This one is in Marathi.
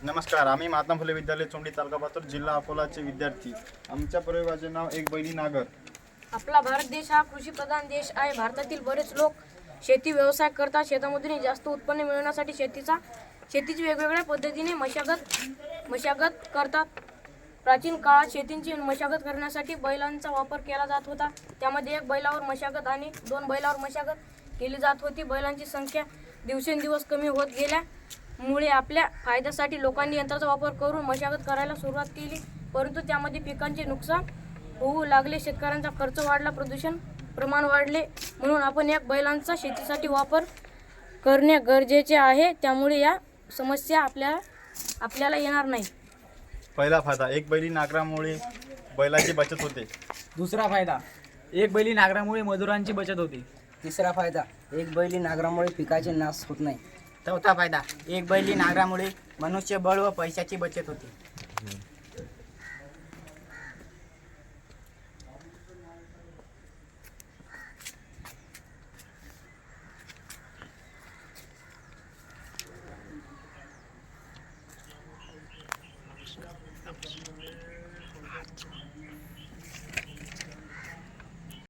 नमस्कार, आम्ही महात्मा फुले विद्यालय चोंडी तालुका पातूर जिल्हा अकोलाचे विद्यार्थी. आमच्या प्रयोगाचे नाव एक बैली नागर. आपला भारत देश हा कृषीप्रधान देश आहे. भारतातील बरेच लोक शेती व्यवसाय करतात. शेतामधून जास्त उत्पन्न मिळवण्यासाठी शेतीची वेगवेगळ्या पद्धतीने मशागत करतात. प्राचीन काळात शेतीची मशागत करण्यासाठी बैलांचा वापर केला जात होता. त्यामध्ये एक बैलावर मशागत आणि 2 बैलावर मशागत केली जात होती. बैलांची संख्या दिवसेंदिवस कमी होत गेल्यामुळे आपल्या फायद्यासाठी लोकांनी यंत्राचा वापर करून मशागत करायला सुरुवात केली. परंतु त्यामध्ये पिकांचे नुकसान होऊ लागले. शेतकऱ्यांचा खर्च वाढला, प्रदूषण प्रमाण वाढले. म्हणून आपण एक बैलांचा शेतीसाठी वापर करणे गरजेचे आहे. त्यामुळे या समस्या आपल्याला येणार नाही. पहिला फायदा, एक बैली नागरामुळे बैलाची बचत होते. दुसरा फायदा, एक बैली नांगरामुळे मजुरांची बचत होते. तिसरा फायदा, एक बैली नांगरामुळे पिकाचे नाश होत नाही. चौथा फायदा, एक बैली नांगरामुळे मनुष्यबळ व पैशाची बचत होते.